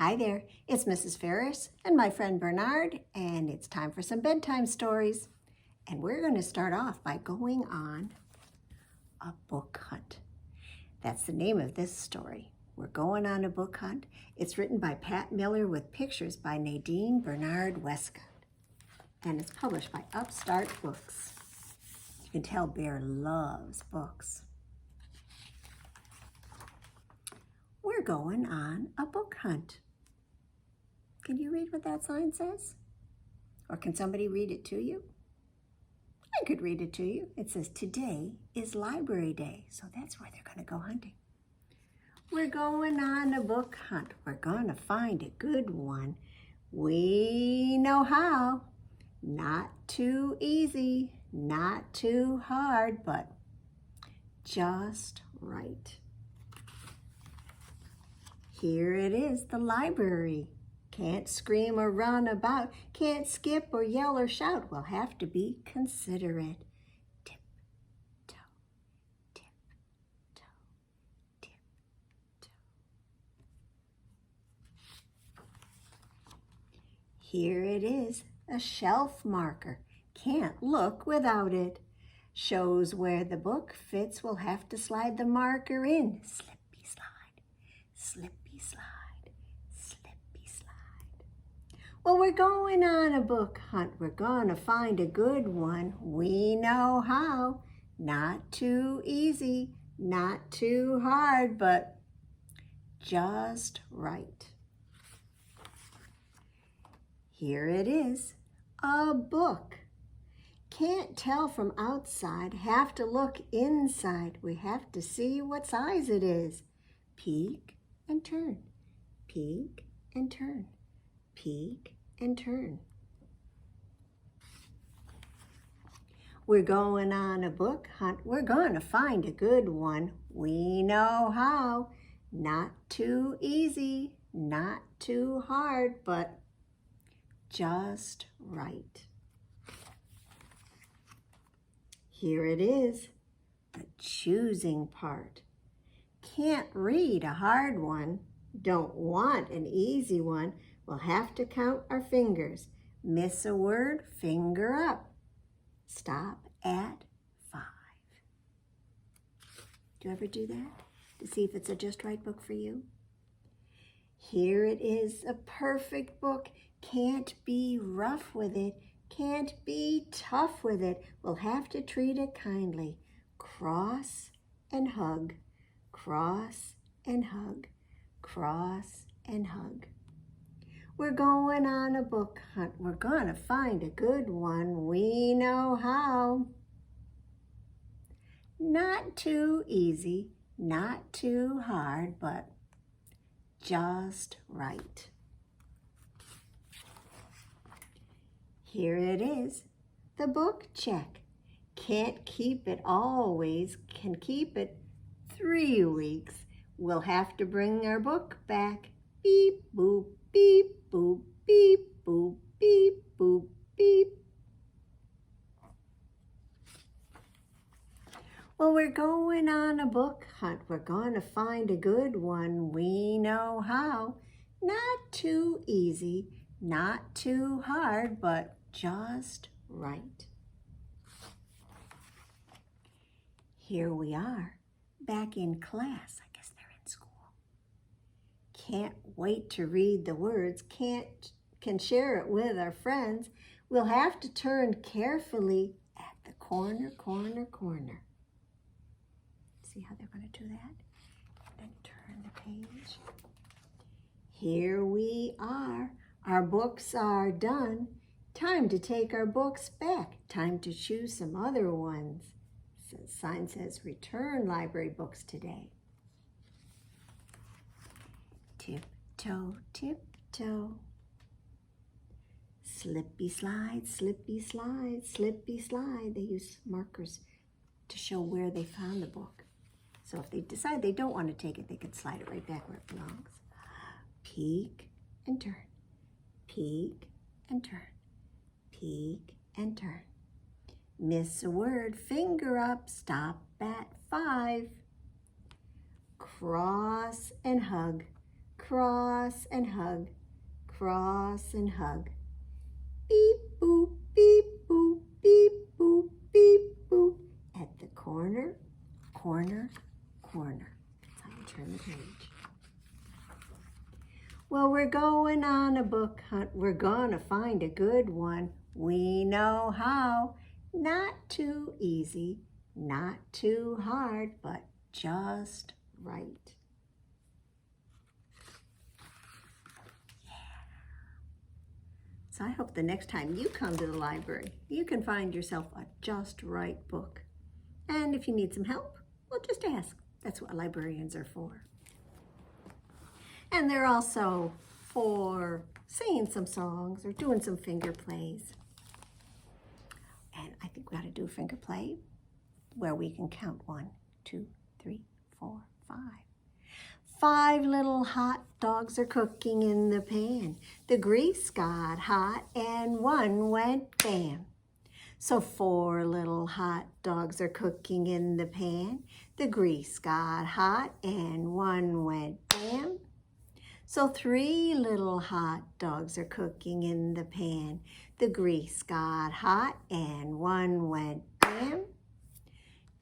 Hi there, it's Mrs. Ferris and my friend Bernard, and it's time for some bedtime stories. And we're going to start off by going on a book hunt. That's the name of this story. We're going on a book hunt. It's written by Pat Miller with pictures by Nadine Bernard Westcott. And it's published by Upstart Books. You can tell Bear loves books. We're going on a book hunt. Can you read what that sign says? Or can somebody read it to you? I could read it to you. It says, today is library day. So that's where they're going to go hunting. We're going on a book hunt. We're going to find a good one. We know how. Not too easy, not too hard, but just right. Here it is, the library. Can't scream or run about, can't skip or yell or shout. We'll have to be considerate. Tip, toe, tip, toe, tip, toe. Here it is, a shelf marker. Can't look without it. Shows where the book fits. We'll have to slide the marker in. Slippy slide, slippy slide. Well, we're going on a book hunt. We're going to find a good one. We know how. Not too easy, not too hard, but just right. Here it is, a book. Can't tell from outside, have to look inside. We have to see what size it is. Peek and turn, peek and turn. Peek and turn. We're going on a book hunt. We're going to find a good one. We know how. Not too easy, not too hard, but just right. Here it is, the choosing part. Can't read a hard one. Don't want an easy one. We'll have to count our fingers. Miss a word, finger up. Stop at 5. Do you ever do that? To see if it's a just right book for you? Here it is, a perfect book. Can't be rough with it. Can't be tough with it. We'll have to treat it kindly. Cross and hug. Cross and hug. Cross and hug. We're going on a book hunt. We're going to find a good one. We know how. Not too easy, not too hard, but just right. Here it is, the book check. Can't keep it always, can keep it 3 weeks. We'll have to bring our book back. Beep, boop, beep, boop, beep, boop, beep, boop, beep. Well, we're going on a book hunt. We're going to find a good one. We know how. Not too easy, not too hard, but just right. Here we are, back in class. I guess they're in school. Can't wait to read the words, can share it with our friends. We'll have to turn carefully at the corner, corner, corner. See how they're going to do that? Then turn the page. Here we are. Our books are done. Time to take our books back. Time to choose some other ones. The sign says return library books today. Tiptoe, tiptoe. Slippy slide, slippy slide, slippy slide. They use markers to show where they found the book. So if they decide they don't want to take it, they can slide it right back where it belongs. Peek and turn, peek and turn, peek and turn. Miss a word, finger up, stop at 5. Cross and hug, cross and hug, cross and hug. Beep, boop, beep, boop, beep, boop, beep, boop. At the corner, corner, corner. That's how you turn the page. Well, we're going on a book hunt. We're gonna find a good one. We know how. Not too easy, not too hard, but just right. So I hope the next time you come to the library, you can find yourself a just right book. And if you need some help, well, just ask. That's what librarians are for. And they're also for singing some songs or doing some finger plays. And I think we ought to do a finger play where we can count 1, 2, 3, 4, 5. 5 little hot dogs are cooking in the pan. The grease got hot and one went bam. So 4 little hot dogs are cooking in the pan. The grease got hot and one went bam. So 3 little hot dogs are cooking in the pan. The grease got hot and one went bam.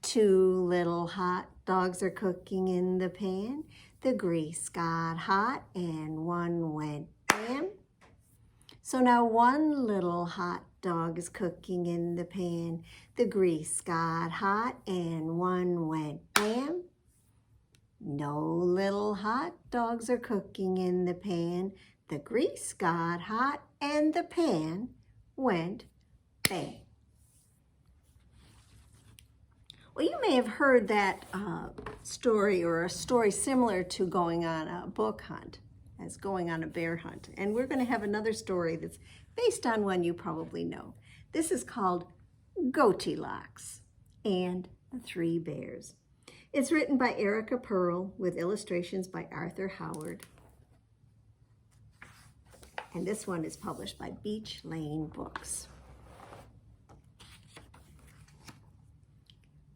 2 little hot dogs are cooking in the pan. The grease got hot and one went bam. So now 1 little hot dog is cooking in the pan. The grease got hot and one went bam. No little hot dogs are cooking in the pan. The grease got hot and the pan went bang. Well, you may have heard that story or a story similar to going on a book hunt as going on a bear hunt. And we're going to have another story that's based on one you probably know. This is called Goatilocks and the 3 Bears. It's written by Perl with illustrations by Arthur Howard. And this one is published by Beach Lane Books.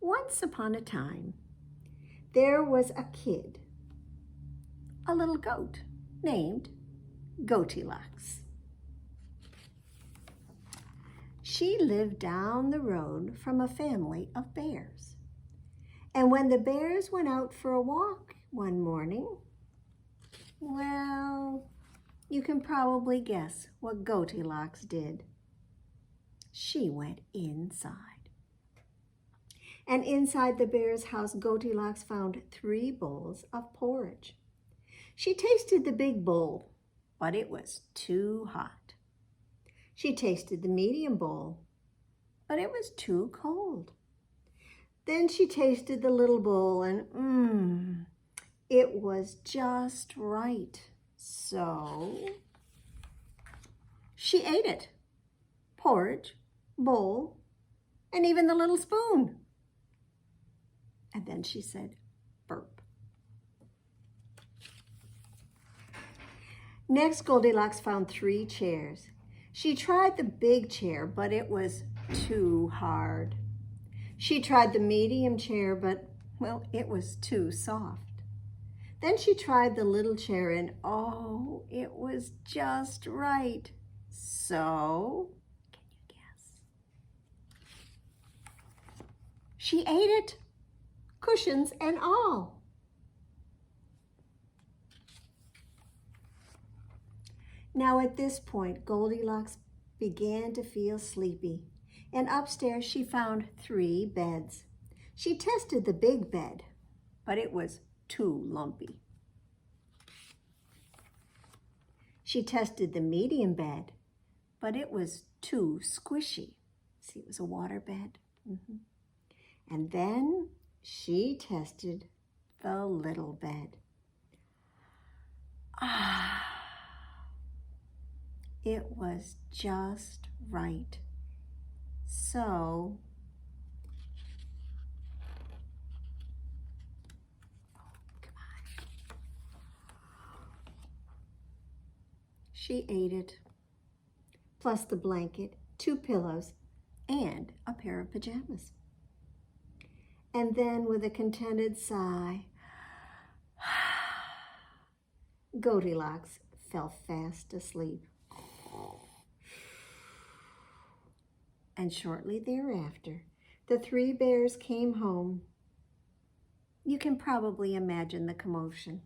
Once upon a time, there was a kid, a little goat named Goatilocks. She lived down the road from a family of bears. And when the bears went out for a walk one morning, well, you can probably guess what Goatilocks did. She went inside. And inside the bear's house, Goatilocks found 3 bowls of porridge. She tasted the big bowl, but it was too hot. She tasted the medium bowl, but it was too cold. Then she tasted the little bowl and it was just right. So she ate it. Porridge, bowl, and even the little spoon. And then she said, burp. Next, Goldilocks found 3 chairs. She tried the big chair, but it was too hard. She tried the medium chair, but, well, it was too soft. Then she tried the little chair, and oh, it was just right. So, can you guess? She ate it. Cushions and all. Now at this point, Goldilocks began to feel sleepy, and upstairs she found 3 beds. She tested the big bed, but it was too lumpy. She tested the medium bed, but it was too squishy. See, it was a water bed. And then she tested the little bed. It was just right. So, she ate it, plus the blanket, 2 pillows, and a pair of pajamas. And then with a contented sigh, Goldilocks fell fast asleep. And shortly thereafter, the three bears came home. You can probably imagine the commotion.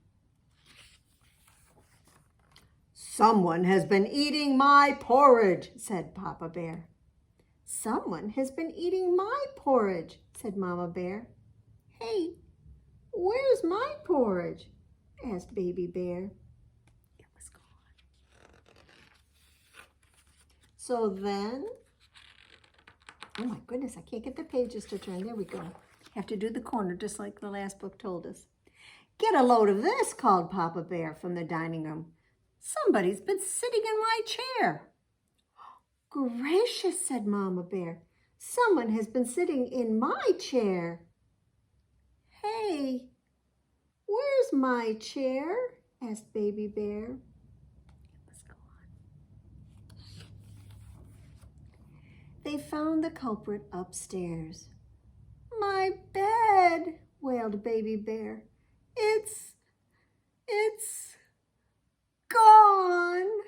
"Someone has been eating my porridge," said Papa Bear. "Someone has been eating my porridge," said Mama Bear. "Hey, where's my porridge?" asked Baby Bear. It was gone. So then, oh my goodness, I can't get the pages to turn. There we go. Have to do the corner just like the last book told us. "Get a load of this," called Papa Bear from the dining room. "Somebody's been sitting in my chair." "Gracious," said Mama Bear. "Someone has been sitting in my chair." "Hey, where's my chair?" asked Baby Bear. It was gone. They found the culprit upstairs. "My bed," wailed Baby Bear. It's gone."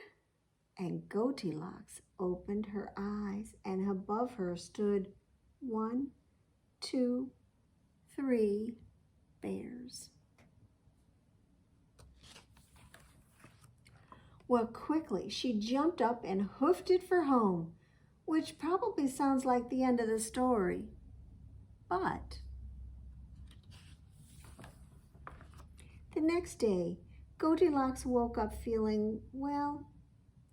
And Goatilocks opened her eyes, and above her stood 1, 2, 3 bears. Well, quickly she jumped up and hoofed it for home, which probably sounds like the end of the story. But the next day, Goldilocks woke up feeling, well,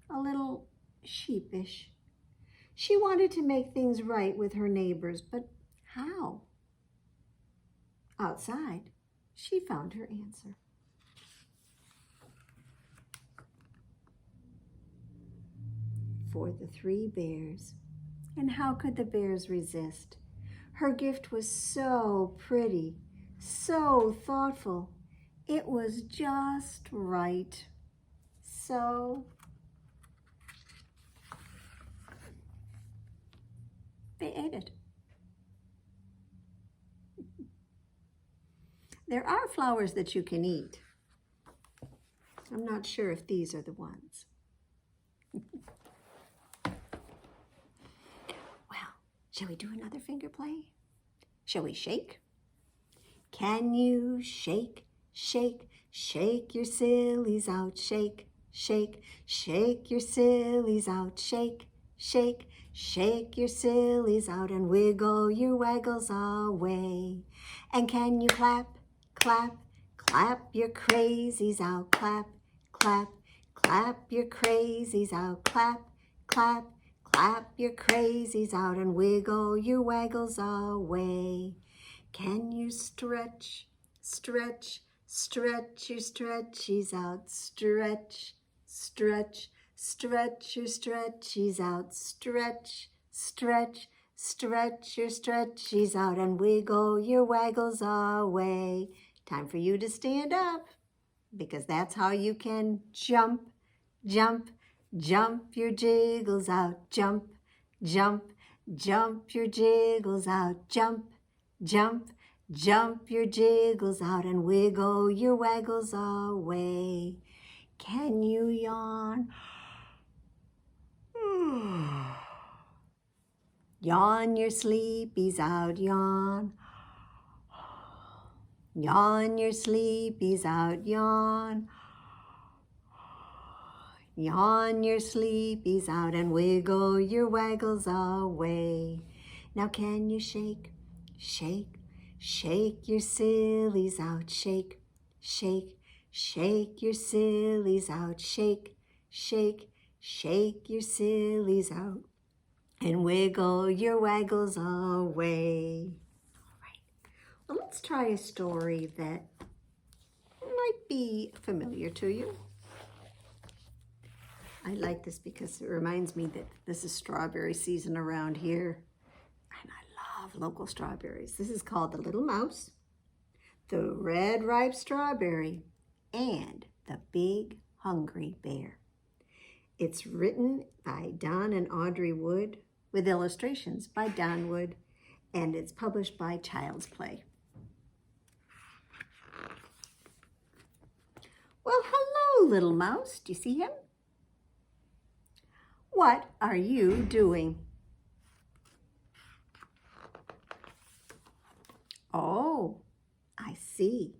a little sheepish. She wanted to make things right with her neighbors, but how? Outside, she found her answer. For the three bears. And how could the bears resist? Her gift was so pretty, so thoughtful. It was just right. So they ate it. There are flowers that you can eat. I'm not sure if these are the ones. Well, shall we do another finger play? Shall we shake? Can you shake, shake, shake your sillies out? Shake, shake, shake your sillies out. Shake, shake, shake your sillies out and wiggle your waggles away. And can you clap, clap, clap your crazies out? Clap, clap, clap your crazies out. Clap, clap, clap your crazies out and wiggle your waggles away. Can you stretch, stretch, stretch your stretchies out? Stretch, stretch, stretch your stretchies out. Stretch, stretch, stretch your stretchies out and wiggle your waggles away. Time for you to stand up, because that's how you can jump, jump, jump your jiggles out. Jump, jump, jump your jiggles out. Jump, jump, jump your jiggles out and wiggle your waggles away. Can you yawn? Yawn your sleepies out, yawn. Yawn your sleepies out, yawn. Yawn your sleepies out and wiggle your waggles away. Now can you shake, shake, shake your sillies out? Shake, shake, shake your sillies out. Shake, shake, shake your sillies out and wiggle your waggles away. All right, well, let's try a story that might be familiar to you. I like this because it reminds me that this is strawberry season around here. And I love local strawberries. This is called The Little Mouse, The Red Ripe Strawberry, and The Big Hungry Bear. It's written by Don and Audrey Wood with illustrations by Don Wood, and it's published by Child's Play. Well, hello Hello, little mouse. Do you see him? What are you doing? Oh, I see.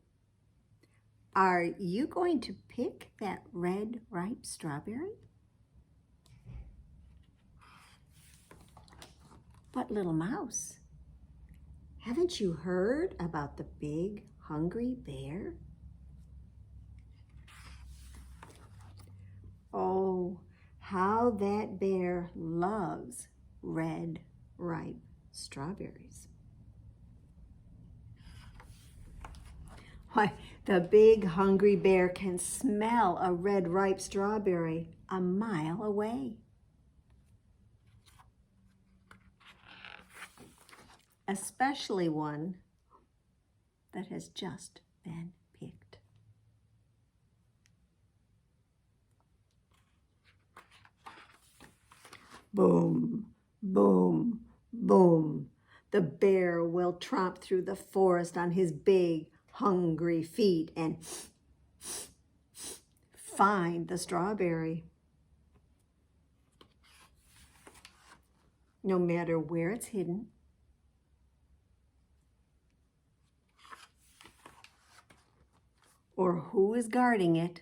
Are you going to pick that red, ripe strawberry? But little mouse, haven't you heard about the big, hungry bear? Oh, how that bear loves red, ripe strawberries. Why, the big, hungry bear can smell a red, ripe strawberry a mile away. Especially one that has just been picked. Boom, boom, boom. The bear will tromp through the forest on his big, hungry feet and find the strawberry. No matter where it's hidden, or who is guarding it,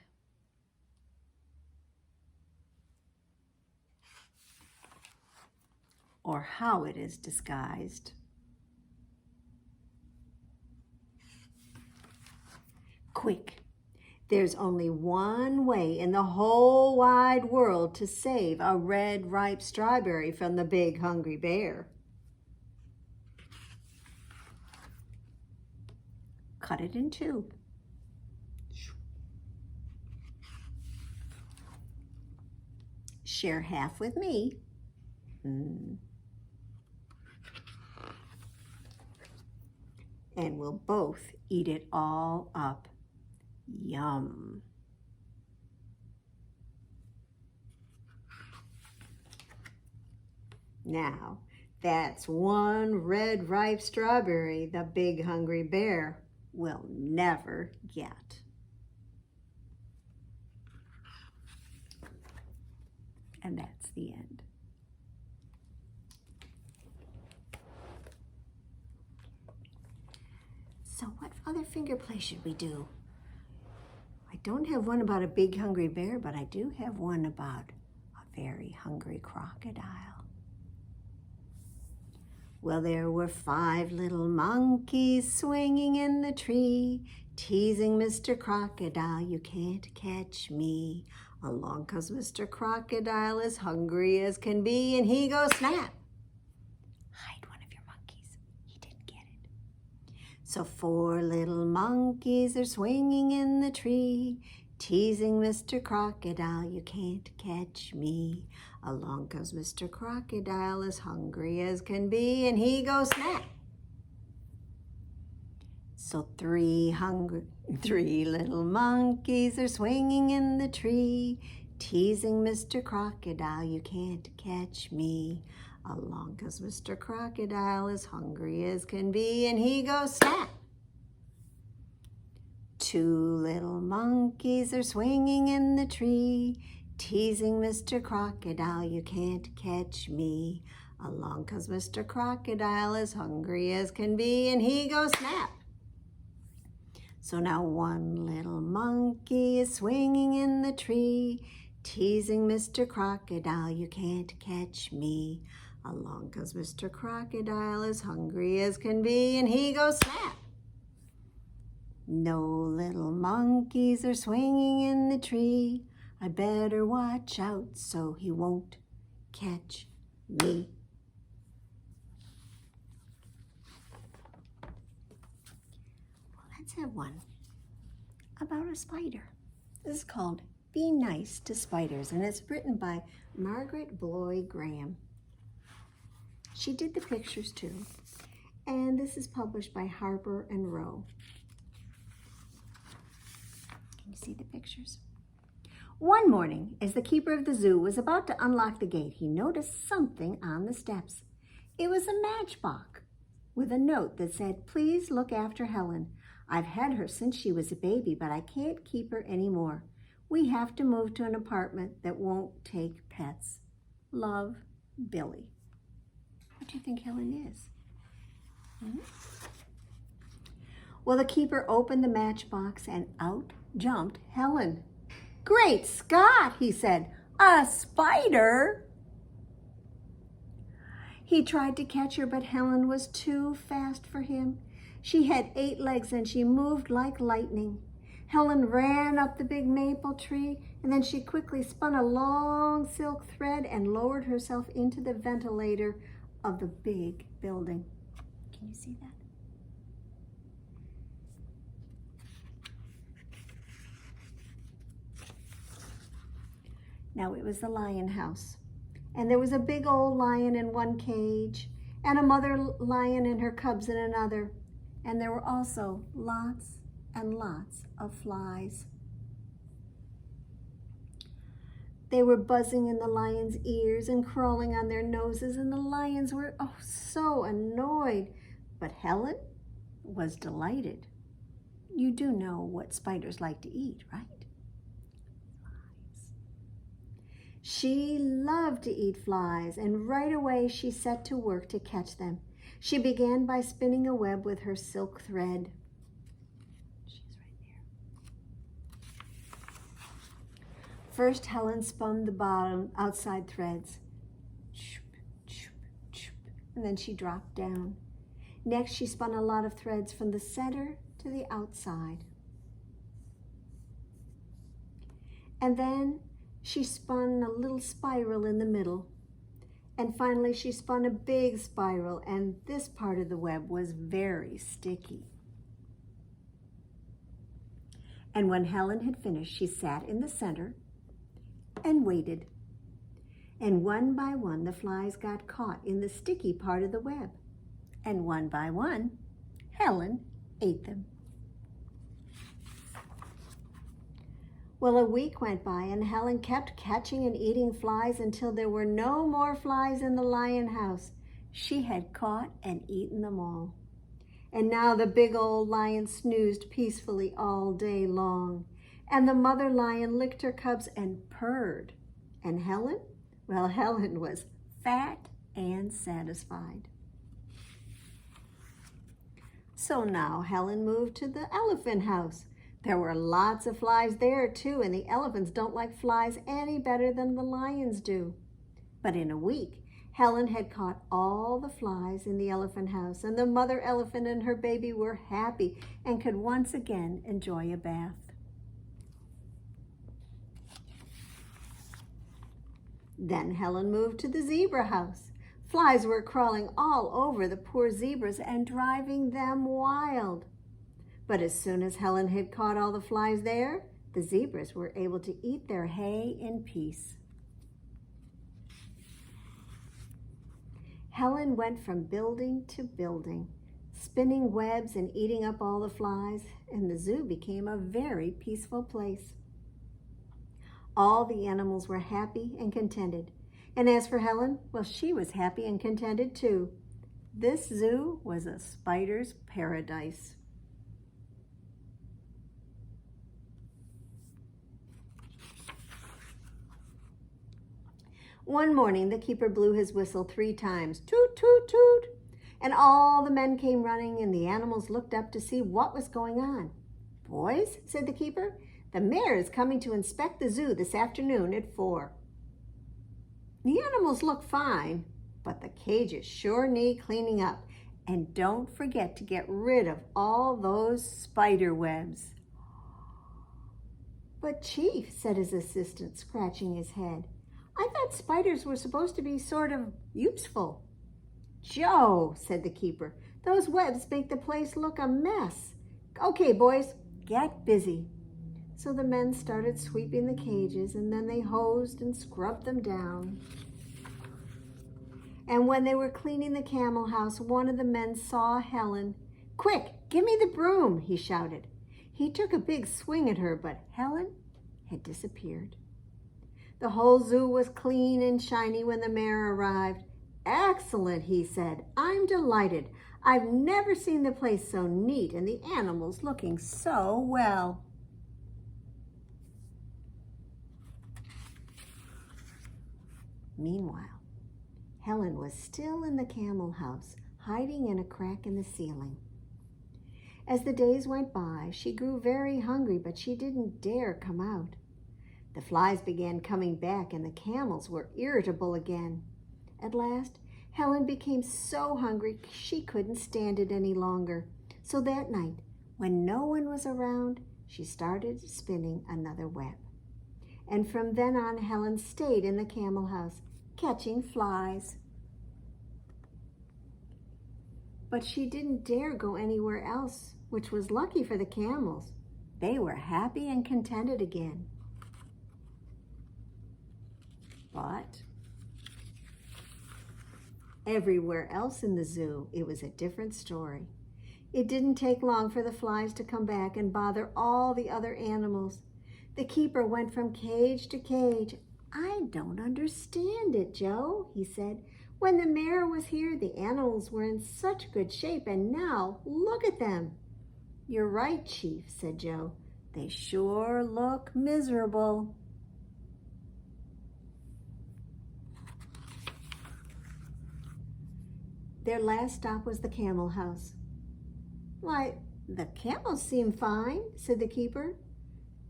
or how it is disguised. Quick, there's only one way in the whole wide world to save a red, ripe strawberry from the big, hungry bear. Cut it in two. Share half with me. And we'll both eat it all up. Yum. Now, that's one red, ripe strawberry the big, hungry bear will never get. And that's the end. So what other finger play should we do? I don't have one about a big hungry bear, but I do have one about a very hungry crocodile. Well, there were 5 little monkeys swinging in the tree, teasing Mr. Crocodile, you can't catch me. Along comes Mr. Crocodile, as hungry as can be, and he goes snap. Hide one of your monkeys. He didn't get it. So 4 little monkeys are swinging in the tree, teasing Mr. Crocodile, you can't catch me. Along comes Mr. Crocodile, as hungry as can be, and he goes snap. So 3 little monkeys are swinging in the tree, teasing Mr. Crocodile, you can't catch me. Along comes Mr. Crocodile, as hungry as can be, and he goes snap. 2 little monkeys are swinging in the tree, teasing Mr. Crocodile, you can't catch me. Along comes Mr. Crocodile, as hungry as can be, and he goes snap. So now 1 little monkey is swinging in the tree, teasing Mr. Crocodile, you can't catch me. Along comes Mr. Crocodile, as hungry as can be, and he goes snap. No little monkeys are swinging in the tree, I better watch out so he won't catch me. Let's have one about a spider. This is called Be Nice to Spiders, and it's written by Margaret Bloy Graham. She did the pictures too, and this is published by Harper and Row. Can you see the pictures? One morning, as the keeper of the zoo was about to unlock the gate, he noticed something on the steps. It was a matchbox with a note that said, "Please look after Helen. I've had her since she was a baby, but I can't keep her anymore. We have to move to an apartment that won't take pets. Love, Billy. What do you think Helen is? Well, the keeper opened the matchbox and out jumped Helen. "Great Scott," he said, "a spider!" He tried to catch her, but Helen was too fast for him. She had 8 legs and she moved like lightning. Helen ran up the big maple tree, and then she quickly spun a long silk thread and lowered herself into the ventilator of the big building. Can you see that? Now it was the lion house, and there was a big old lion in one cage, and a mother lion and her cubs in another, and there were also lots and lots of flies. They were buzzing in the lions' ears and crawling on their noses, and the lions were so annoyed. But Helen was delighted. You do know what spiders like to eat, right? Flies. She loved to eat flies, and right away she set to work to catch them. She began by spinning a web with her silk thread. First, Helen spun the bottom outside threads, and then she dropped down. Next, she spun a lot of threads from the center to the outside. And then she spun a little spiral in the middle. And finally, she spun a big spiral, and this part of the web was very sticky. And when Helen had finished, she sat in the center and waited. And one by one, the flies got caught in the sticky part of the web. And one by one, Helen ate them. Well, a week went by, and Helen kept catching and eating flies until there were no more flies in the lion house. She had caught and eaten them all. And now the big old lion snoozed peacefully all day long. And the mother lion licked her cubs and purred. And Helen? Well, Helen was fat and satisfied. So now Helen moved to the elephant house. There were lots of flies there too, and the elephants don't like flies any better than the lions do. But in a week, Helen had caught all the flies in the elephant house, and the mother elephant and her baby were happy and could once again enjoy a bath. Then Helen moved to the zebra house. Flies were crawling all over the poor zebras and driving them wild. But as soon as Helen had caught all the flies there, the zebras were able to eat their hay in peace. Helen went from building to building, spinning webs and eating up all the flies, and the zoo became a very peaceful place. All the animals were happy and contented. And as for Helen, well, she was happy and contented too. This zoo was a spider's paradise. One morning, the keeper blew his whistle 3 times, toot, toot, toot, and all the men came running, and the animals looked up to see what was going on. "Boys," said the keeper, "the mayor is coming to inspect the zoo this afternoon at 4. The animals look fine, but the cages sure need cleaning up. And don't forget to get rid of all those spider webs." "But Chief," said his assistant, scratching his head, "I thought spiders were supposed to be sort of useful." "Joe," said the keeper, "those webs make the place look a mess. Okay, boys, get busy." So the men started sweeping the cages, and then they hosed and scrubbed them down. And when they were cleaning the camel house, one of the men saw Helen. "Quick, give me the broom," he shouted. He took a big swing at her, but Helen had disappeared. The whole zoo was clean and shiny when the mayor arrived. "Excellent," he said. "I'm delighted. I've never seen the place so neat and the animals looking so well." Meanwhile, Helen was still in the camel house, hiding in a crack in the ceiling. As the days went by, she grew very hungry, but she didn't dare come out. The flies began coming back, and the camels were irritable again. At last, Helen became so hungry she couldn't stand it any longer. So that night, when no one was around, she started spinning another web. And from then on, Helen stayed in the camel house, catching flies. But she didn't dare go anywhere else, which was lucky for the camels. They were happy and contented again. But everywhere else in the zoo, it was a different story. It didn't take long for the flies to come back and bother all the other animals. The keeper went from cage to cage. "I don't understand it, Joe," he said. "When the mayor was here, the animals were in such good shape, and now look at them." "You're right, Chief," said Joe. "They sure look miserable." Their last stop was the camel house. "Why, the camels seem fine," said the keeper.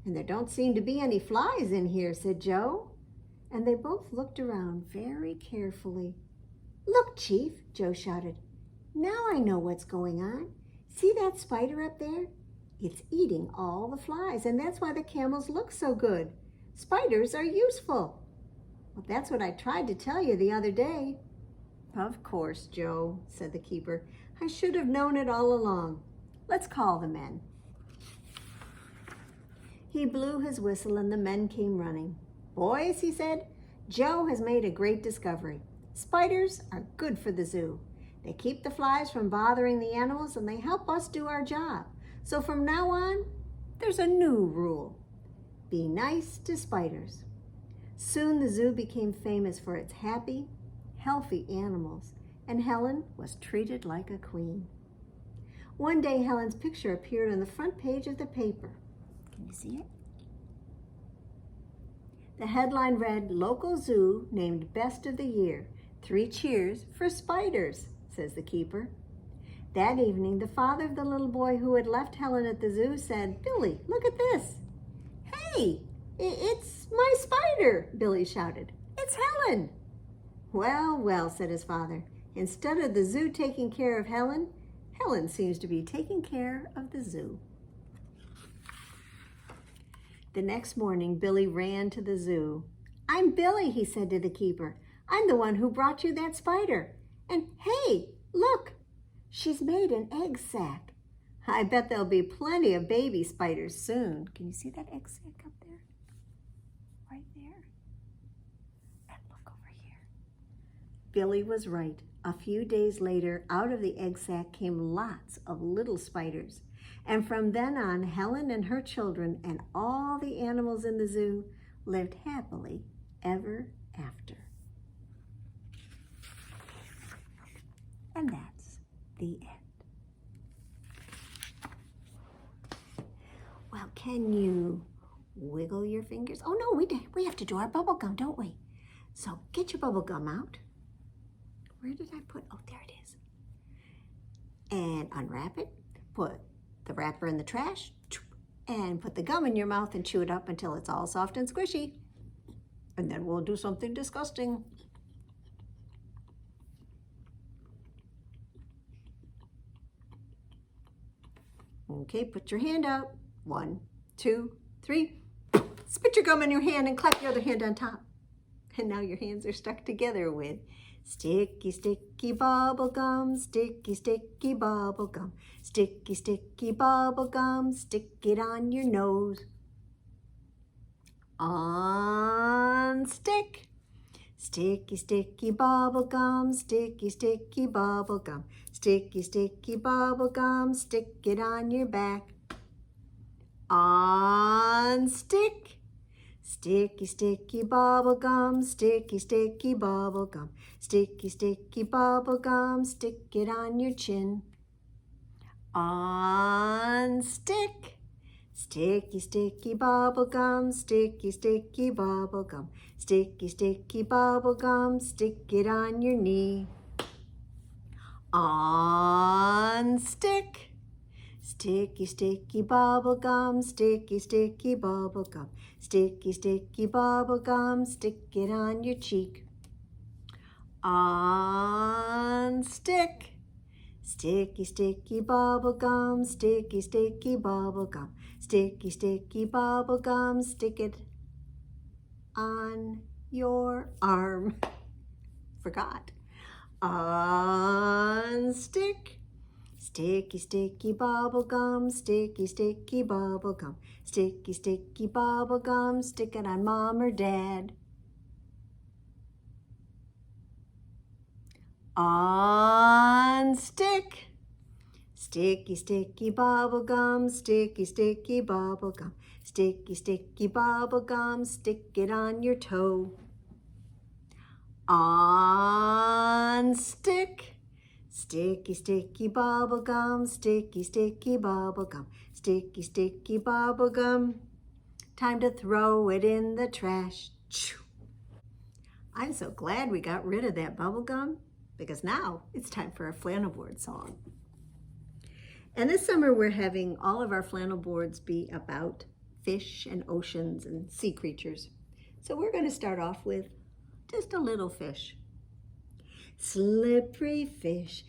"And there don't seem to be any flies in here," said Joe. And they both looked around very carefully. "Look, Chief," Joe shouted. "Now I know what's going on. See that spider up there? It's eating all the flies, and that's why the camels look so good. Spiders are useful." "Well, that's what I tried to tell you the other day." "Of course, Joe," said the keeper. "I should have known it all along. Let's call the men." He blew his whistle and the men came running. "Boys," he said, "Joe has made a great discovery. Spiders are good for the zoo. They keep the flies from bothering the animals and they help us do our job. So from now on, there's a new rule. Be nice to spiders." Soon the zoo became famous for its happy, healthy animals, and Helen was treated like a queen. One day, Helen's picture appeared on the front page of the paper. Can you see it? The headline read, "Local zoo named Best of the Year. 3 cheers for spiders," says the keeper. That evening, the father of the little boy who had left Helen at the zoo said, "Billy, look at this." "Hey, it's my spider," Billy shouted. "It's Helen." "Well, well," said his father. "Instead of the zoo taking care of Helen, Helen seems to be taking care of the zoo." The next morning, Billy ran to the zoo. "I'm Billy," he said to the keeper. "I'm the one who brought you that spider. And hey, look, she's made an egg sac. I bet there'll be plenty of baby spiders soon." Can you see that egg sac up there? Right there. And look over here. Billy was right. A few days later, out of the egg sac came lots of little spiders. And from then on, Helen and her children and all the animals in the zoo lived happily ever after. And that's the end. Well, can you wiggle your fingers? Oh no, we have to do our bubble gum, don't we? So get your bubble gum out. Where did I put? Oh, there it is. And unwrap it. Put the wrapper in the trash. And put the gum in your mouth and chew it up until it's all soft and squishy. And then we'll do something disgusting. Okay, put your hand out. 1, 2, 3. Spit your gum in your hand and clap your other hand on top. And now your hands are stuck together with sticky, sticky bubble gum, sticky, sticky bubble gum, sticky, sticky bubble gum, stick it on your nose. On stick. Sticky, sticky bubble gum, sticky, sticky bubble gum, sticky, sticky bubble gum, stick it on your back. On stick. Sticky, sticky bubble gum, sticky, sticky bubble gum, sticky, sticky bubble gum, stick it on your chin. On stick. Sticky, sticky bubble gum, sticky, sticky bubble gum. Sticky, sticky bubble gum, stick it on your knee. On stick. Sticky, sticky bubble gum, sticky, sticky bubble gum. Sticky, sticky bubble gum, stick it on your cheek. On stick. Sticky, sticky bubble gum, sticky, sticky bubble gum. Sticky, sticky bubble gum, stick it on your arm. Forgot. On stick. Sticky, sticky bubble gum, sticky, sticky bubble gum. Sticky, sticky bubble gum, stick it on mom or dad. On stick. Sticky, sticky bubble gum, sticky, sticky bubble gum. Sticky, sticky bubble gum, stick it on your toe. On stick. Sticky, sticky bubble gum, sticky, sticky bubble gum. Sticky, sticky bubble gum. Time to throw it in the trash. I'm so glad we got rid of that bubble gum, because now it's time for our flannel board song. And this summer we're having all of our flannel boards be about fish and oceans and sea creatures. So we're going to start off with just a little fish. Slippery fish,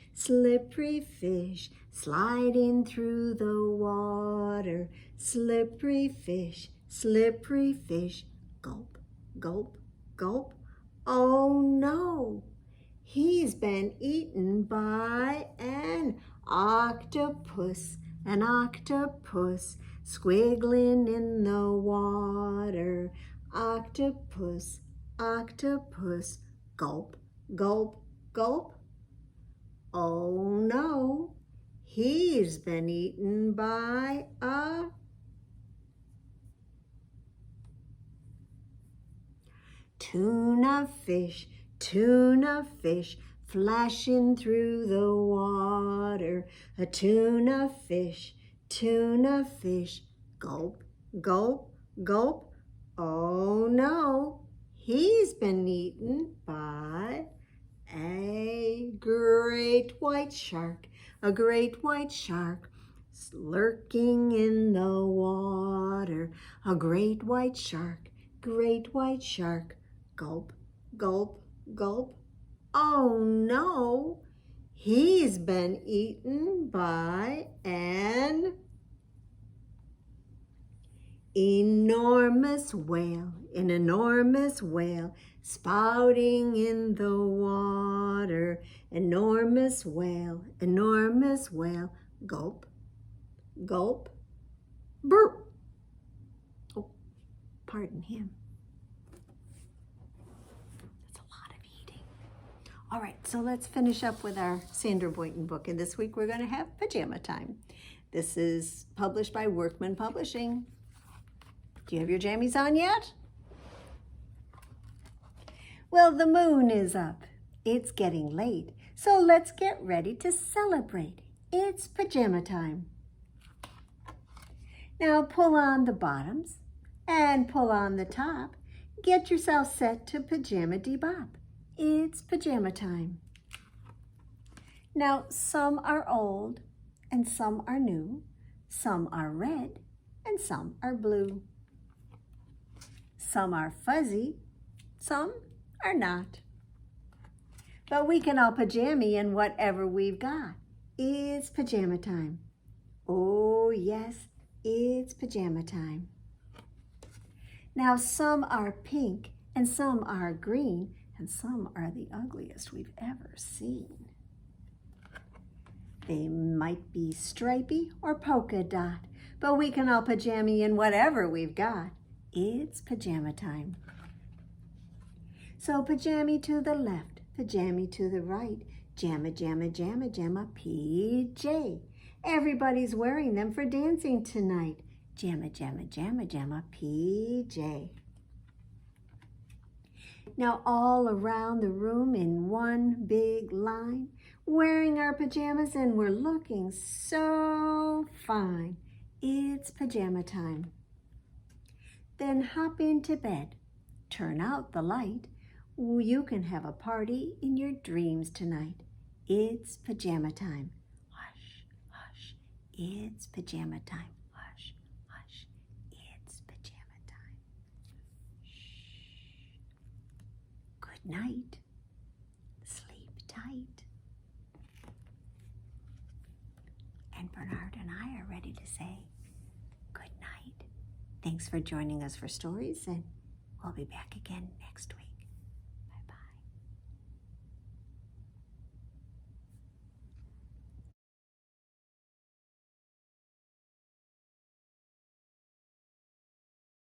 sliding through the water. Slippery fish, gulp, gulp, gulp. Oh no, he's been eaten by an octopus, squiggling in the water. Octopus, octopus, gulp, gulp, gulp. Oh no, he's been eaten by a tuna fish, flashing through the water. A tuna fish, gulp, gulp, gulp. Oh no, he's been eaten by a great white shark, lurking in the water. A great white shark, gulp, gulp, gulp. Oh no, he's been eaten by an enormous whale, spouting in the water. Enormous whale, gulp, gulp, burp. Oh, pardon him. That's a lot of eating. All right, so let's finish up with our Sandra Boynton book. And this week we're going to have Pajama Time. This is published by Workman Publishing. Do you have your jammies on yet? Well, the moon is up. It's getting late, so let's get ready to celebrate. It's pajama time. Now pull on the bottoms and pull on the top. Get yourself set to pajama de-bop. It's pajama time. Now, some are old and some are new. Some are red and some are blue. Some are fuzzy, some are not. But we can all pajama in whatever we've got. It's pajama time. Oh yes, it's pajama time. Now some are pink and some are green and some are the ugliest we've ever seen. They might be stripy or polka dot, but we can all pajama in whatever we've got. It's pajama time. So pajama to the left, pajama to the right, jamma, jamma, jamma, jamma, PJ. Everybody's wearing them for dancing tonight. Jamma, jamma, jamma, jamma, PJ. Now all around the room in one big line, wearing our pajamas and we're looking so fine. It's pajama time. Then hop into bed, turn out the light. You can have a party in your dreams tonight. It's pajama time. Hush, hush, it's pajama time. Hush, hush, it's pajama time. Shh. Good night. Sleep tight. And Bernard and I are ready to say good night. Thanks for joining us for stories, and we'll be back again next week.